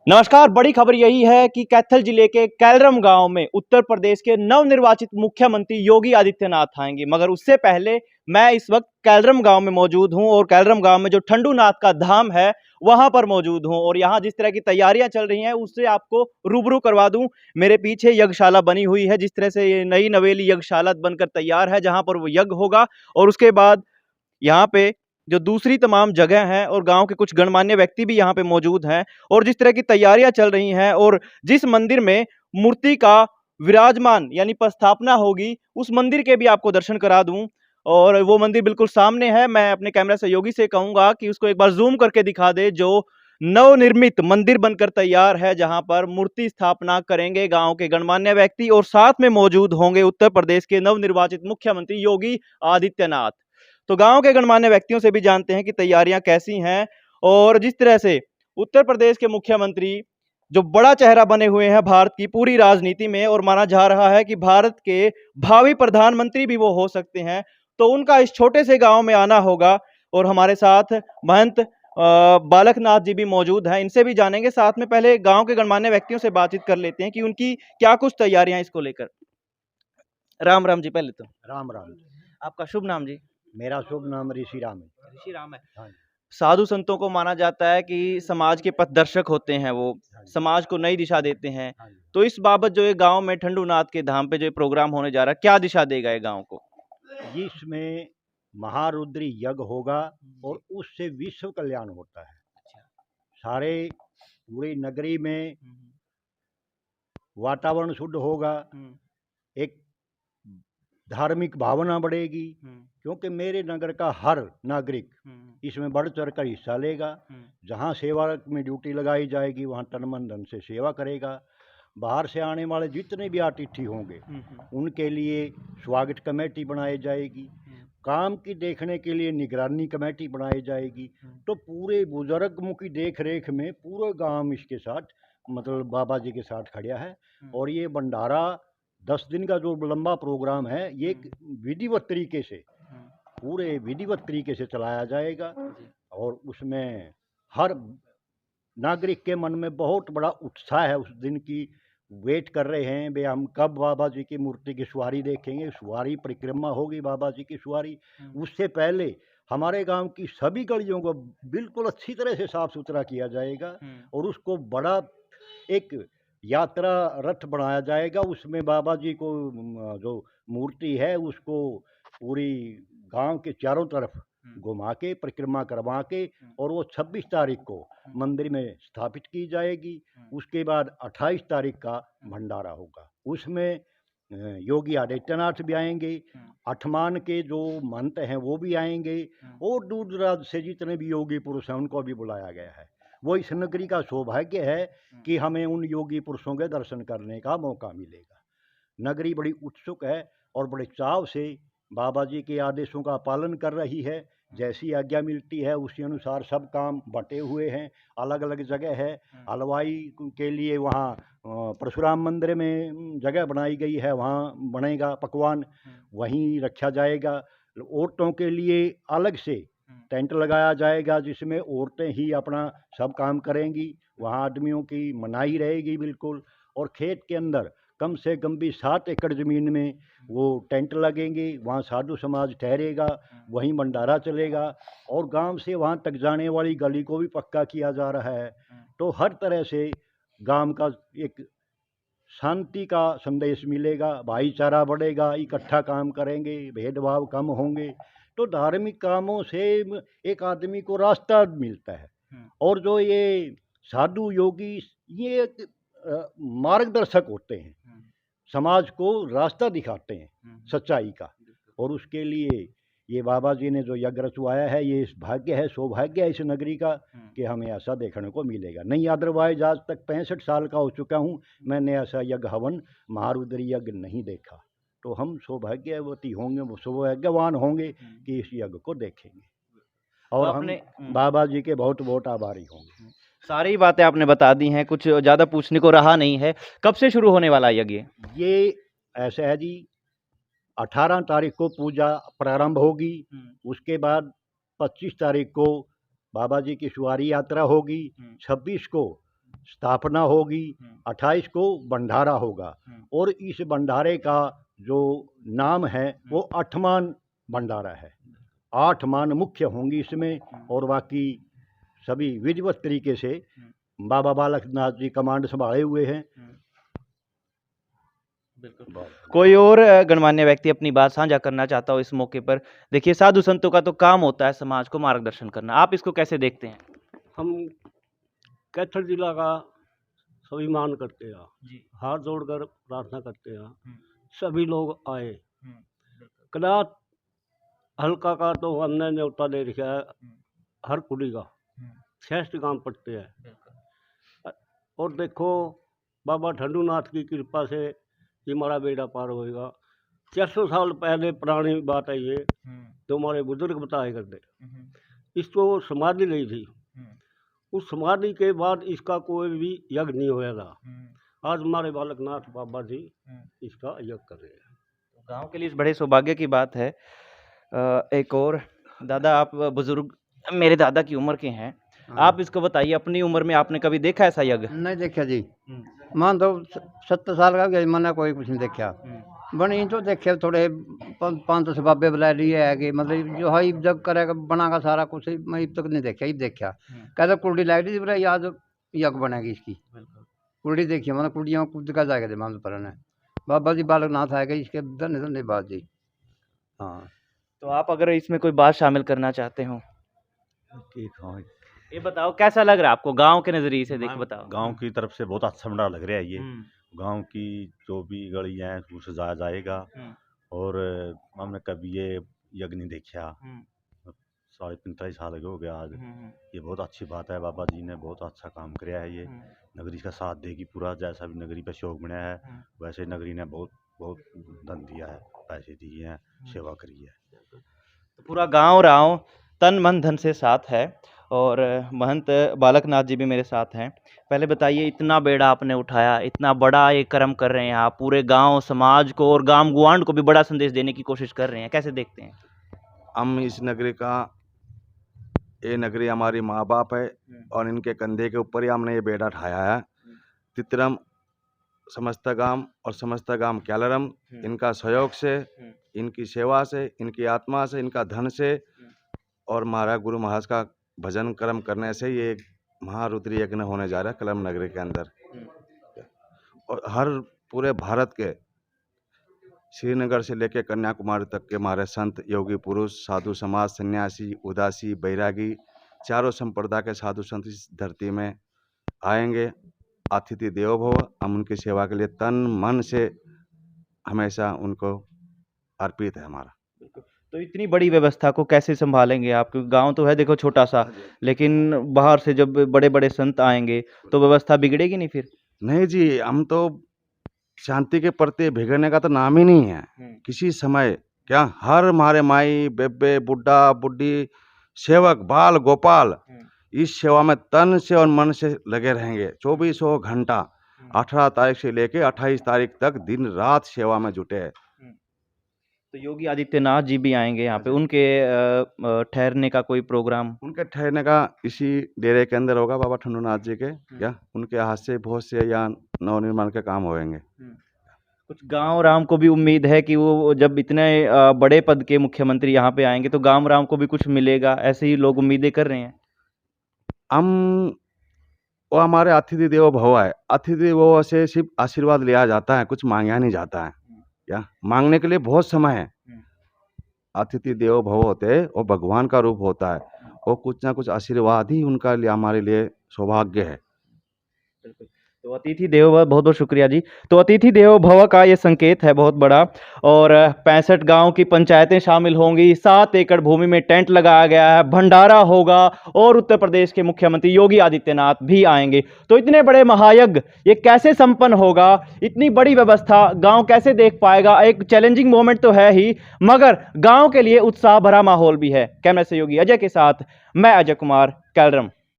नमस्कार। बड़ी खबर यही है कि कैथल जिले के कैलरम गांव में उत्तर प्रदेश के नवनिर्वाचित मुख्यमंत्री योगी आदित्यनाथ आएंगे। मगर उससे पहले मैं इस वक्त कैलरम गांव में मौजूद हूं और कैलरम गांव में जो ठंडूनाथ का धाम है वहां पर मौजूद हूं और यहां जिस तरह की तैयारियां चल रही हैं उससे आपको रूबरू करवा दूं। मेरे पीछे यज्ञशाला बनी हुई है, जिस तरह से ये नई नवेली यज्ञशाला बनकर तैयार है जहां पर वो यज्ञ होगा। और उसके बाद यहाँ पे जो दूसरी तमाम जगह हैं और गांव के कुछ गणमान्य व्यक्ति भी यहाँ पे मौजूद हैं। और जिस तरह की तैयारियां चल रही हैं और जिस मंदिर में मूर्ति का विराजमान यानी प्रस्थापना होगी उस मंदिर के भी आपको दर्शन करा दूं। और वो मंदिर बिल्कुल सामने है। मैं अपने कैमरा सहयोगी से कहूंगा कि उसको एक बार जूम करके दिखा दे। जो नवनिर्मित मंदिर बनकर तैयार है जहां पर मूर्ति स्थापना करेंगे गांव के गणमान्य व्यक्ति और साथ में मौजूद होंगे उत्तर प्रदेश के नवनिर्वाचित मुख्यमंत्री योगी आदित्यनाथ। तो गांव के गणमान्य व्यक्तियों से भी जानते हैं कि तैयारियां कैसी हैं। और जिस तरह से उत्तर प्रदेश के मुख्यमंत्री जो बड़ा चेहरा बने हुए हैं भारत की पूरी राजनीति में और माना जा रहा है कि भारत के भावी प्रधानमंत्री भी वो हो सकते हैं, तो उनका इस छोटे से गांव में आना होगा। और हमारे साथ महंत बालकनाथ जी भी मौजूद हैं, इनसे भी जानेंगे। साथ में पहले गांव के गणमान्य व्यक्तियों से बातचीत कर लेते हैं कि उनकी क्या कुछ तैयारियां इसको लेकर। राम राम जी। पहले तो राम राम। आपका शुभ नाम जी। मेरा शुभ नाम ऋषि राम है। ऋषि राम है। हाँ जी। साधु संतों को माना जाता है कि समाज के पथदर्शक होते हैं, वो हाँ जी। समाज को नई दिशा देते हैं। हाँ जी। तो इस बाबत जो ये गांव में ठंडूनाथ के धाम पे जो ये प्रोग्राम होने जा रहा है, क्या दिशा देगा ये गांव को? इसमें महारुद्री यज्ञ होगा और उससे विश्व कल्याण होता है। सारे पूरी नगरी में वातावरण शुद्ध होगा, एक धार्मिक भावना बढ़ेगी, क्योंकि मेरे नगर का हर नागरिक इसमें बढ़ चढ़ कर हिस्सा लेगा। जहाँ सेवा में ड्यूटी लगाई जाएगी वहाँ तन मन धन से सेवा करेगा। बाहर से आने वाले जितने भी अतिथि होंगे उनके लिए स्वागत कमेटी बनाई जाएगी, काम की देखने के लिए निगरानी कमेटी बनाई जाएगी। तो पूरे बुजुर्गों की देख रेख में पूरा गांव इसके साथ मतलब बाबा जी के साथ खड़ा है। और ये भंडारा 10 दिन का जो लंबा प्रोग्राम है ये विधिवत तरीके से पूरे विधिवत तरीके से चलाया जाएगा। और उसमें हर नागरिक के मन में बहुत बड़ा उत्साह है, उस दिन की वेट कर रहे हैं। वे हम कब बाबा जी की मूर्ति की सवारी देखेंगे, सवारी परिक्रमा होगी बाबा जी की सवारी। उससे पहले हमारे गांव की सभी गलियों को बिल्कुल अच्छी तरह से साफ सुथरा किया जाएगा और उसको बड़ा एक यात्रा रथ बनाया जाएगा। उसमें बाबा जी को जो मूर्ति है उसको पूरी गांव के चारों तरफ घुमा के परिक्रमा करवा के और वो 26 तारीख को मंदिर में स्थापित की जाएगी। उसके बाद 28 तारीख का भंडारा होगा। उसमें योगी आदित्यनाथ भी आएंगे, अठमान के जो महंत हैं वो भी आएंगे और दूर दराज से जितने भी योगी पुरुष हैं उनको भी बुलाया गया है। वो इस नगरी का सौभाग्य है कि हमें उन योगी पुरुषों के दर्शन करने का मौका मिलेगा। नगरी बड़ी उत्सुक है और बड़े चाव से बाबा जी के आदेशों का पालन कर रही है। जैसी आज्ञा मिलती है उसी अनुसार सब काम बटे हुए हैं, अलग अलग जगह है। हलवाई के लिए वहाँ परशुराम मंदिर में जगह बनाई गई है, वहाँ बनेगा पकवान, वहीं रखा जाएगा। औरतों के लिए अलग से टेंट लगाया जाएगा जिसमें औरतें ही अपना सब काम करेंगी, वहाँ आदमियों की मनाही रहेगी बिल्कुल। और खेत के अंदर कम से कम भी 7 एकड़ ज़मीन में वो टेंट लगेंगे, वहाँ साधु समाज ठहरेगा, वहीं भंडारा चलेगा। और गांव से वहाँ तक जाने वाली गली को भी पक्का किया जा रहा है। तो हर तरह से गांव का एक शांति का संदेश मिलेगा, भाईचारा बढ़ेगा, इकट्ठा काम करेंगे, भेदभाव कम होंगे। तो धार्मिक कामों से एक आदमी को रास्ता मिलता है। और जो ये साधु योगी ये एक मार्गदर्शक होते हैं, समाज को रास्ता दिखाते हैं सच्चाई का। और उसके लिए ये बाबा जी ने जो यज्ञ रचवाया है ये भाग्य है, सौभाग्य है इस नगरी का कि हमें ऐसा देखने को मिलेगा। नहीं अदरवाइज आज तक 65 साल का हो चुका हूँ, मैंने ऐसा यज्ञ हवन महारुद्री यज्ञ नहीं देखा। तो हम सौभाग्यवती होंगे, सौभाग्यवान होंगे कि इस यज्ञ को देखेंगे और तो हम बाबा जी के बहुत बहुत आभारी होंगे। सारी बातें आपने बता दी हैं, कुछ ज़्यादा पूछने को रहा नहीं है। कब से शुरू होने वाला यज्ञ? ये ऐसा है जी, 18 तारीख को पूजा प्रारंभ होगी। उसके बाद 25 तारीख को बाबा जी की सवारी यात्रा होगी। 26 को स्थापना होगी, 28 को भंडारा होगा और इस भंडारे का जो नाम है वो आठमान भंडारा है। 8 मान मुख्य होंगी इसमें और बाकी सभी विधिवत तरीके से बाबा बालकनाथ जी कमांड संभाले हुए हैं। कोई और गणमान्य व्यक्ति अपनी बात साझा करना चाहता हो इस मौके पर? देखिए, साधु संतों का तो काम होता है समाज को मार्गदर्शन करना, आप इसको कैसे देखते हैं? हम कैथल जिला का स्वाभिमान करते हैं जी। हाथ जोड़कर प्रार्थना करते हैं सभी लोग आए। कदाच हल्का का तो हमने न्योता दे रखा है हर कुड़ी का 60 काम पड़ते हैं और देखो बाबा ठंडूनाथ की कृपा से ये हमारा बेड़ा पार होएगा। 400 साल पहले पुरानी बात है ये, तो हमारे बुजुर्ग बताए करते। इसको समाधि ली थी, उस समाधि के बाद इसका कोई भी यज्ञ नहीं होया था। आज हमारे बालकनाथ बाबा जी इसका यज्ञ कर रहे हैं। गांव के लिए इस बड़े सौभाग्य की बात है। एक और दादा, आप बुजुर्ग मेरे दादा की उम्र के हैं, आप इसको बताइए, अपनी उम्र में आपने कभी देखा ऐसा यज्ञ? नहीं देखा जी। मान तो 70 साल का गया, मैंने कोई कुछ नहीं देखा। बनी तो देखे थोड़े 500 बाबे बुला लिए है कि मतलब जो है जग करेगा बनागा सारा कुछ, मैं अब तक नहीं देखा। अब देखा कहते कुर्डी लाइट थी बोला याद यज्ञ बनेगी इसकी। कुर्डी देखी मतलब कुर्डियों कूद का जाएगा मान पर बाबा जी बालकनाथ आएगा इसके धन्य बात जी। हाँ, तो आप अगर इसमें कोई बात शामिल करना चाहते हो ठीक है। ये बताओ, कैसा लग रहा है आपको गांव के नजरिए से? देख बताओ। गांव की तरफ से बहुत अच्छा भंडारा लग रहा है ये। गांव की जो भी गलियां हैं उसमें सजाया जाएगा और हमने कभी ये यज्ञ नहीं देखा। 45 साल हो गया आज। ये बहुत अच्छी बात है, बाबा जी ने बहुत अच्छा काम किया है। ये नगरी का साथ देगी पूरा, जैसा भी नगरी पे शौक बना है वैसे नगरी ने बहुत बहुत धन दिया है, पैसे दिए हैं, सेवा करी है। तो पूरा गांव राव तन मन धन से साथ है और महंत बालकनाथ जी भी मेरे साथ हैं। पहले बताइए, इतना बेड़ा आपने उठाया, इतना बड़ा ये कर्म कर रहे हैं आप, पूरे गांव समाज को और गांव गुआंढ को भी बड़ा संदेश देने की कोशिश कर रहे हैं, कैसे देखते हैं? हम इस नगरी का, ये नगरी हमारी माँ बाप है और इनके कंधे के ऊपर ही हमने ये बेड़ा उठाया है। तितरम समस्त गांव और समस्त गांव कैलरम इनका सहयोग से, इनकी सेवा से, इनकी आत्मा से, इनका धन से और महाराज गुरु महाराज का भजन कर्म करने से ये महारुद्री यज्ञ होने जा रहा है कलम नगरी के अंदर। और हर पूरे भारत के श्रीनगर से लेकर कन्याकुमारी तक के हमारे संत, योगी पुरुष, साधु समाज, सन्यासी, उदासी, बैरागी, चारों संप्रदाय के साधु संत इस धरती में आएंगे। अतिथि देवो भव। हम उनकी सेवा के लिए तन मन से हमेशा उनको अर्पित है हमारा। तो इतनी बड़ी व्यवस्था को कैसे संभालेंगे आप? क्योंकि गांव तो है देखो छोटा सा, लेकिन बाहर से जब बड़े बड़े संत आएंगे तो व्यवस्था बिगड़ेगी नहीं फिर? नहीं जी, हम तो शांति के प्रति बिगड़ने का तो नाम ही नहीं है किसी समय। क्या हर हमारे माई बेबे बुढ़ा बुढ़ी सेवक बाल गोपाल इस सेवा में तन से और मन से लगे रहेंगे 24 घंटा। 18 तारीख से लेके 28 तारीख तक दिन रात सेवा में जुटे हैं। तो योगी आदित्यनाथ जी भी आएंगे यहाँ पे, उनके ठहरने का कोई प्रोग्राम? उनके ठहरने का इसी डेरे के अंदर होगा बाबा ठंडूनाथ जी के। क्या उनके हाथ से बहुत से या नवनिर्माण के काम होंगे। कुछ गांव राम को भी उम्मीद है कि वो जब इतने बड़े पद के मुख्यमंत्री यहाँ पे आएंगे तो गांव राम को भी कुछ मिलेगा, ऐसे ही लोग उम्मीदें कर रहे हैं। वो हमारे अतिथि देवो भव है। अतिथि देवो से सिर्फ आशीर्वाद लिया जाता है, कुछ मांगा नहीं जाता है। क्या मांगने के लिए बहुत समय है। अतिथि देवो भव होते हैं, वो भगवान का रूप होता है, वो कुछ ना कुछ आशीर्वाद ही उनका लिए हमारे लिए सौभाग्य है। तो अतिथि देवो भव, बहुत बहुत शुक्रिया जी। तो अतिथि देवो भव का ये संकेत है बहुत बड़ा और 65 गांव की पंचायतें शामिल होंगी, 7 एकड़ भूमि में टेंट लगाया गया है, भंडारा होगा और उत्तर प्रदेश के मुख्यमंत्री योगी आदित्यनाथ भी आएंगे। तो इतने बड़े महायज्ञ ये कैसे संपन्न होगा, इतनी बड़ी व्यवस्था गांव कैसे देख पाएगा? एक चैलेंजिंग मोमेंट तो है ही, मगर गांव के लिए उत्साह भरा माहौल भी है। कैमरा सहयोगी अजय के साथ मैं अजय कुमार, कैलरम।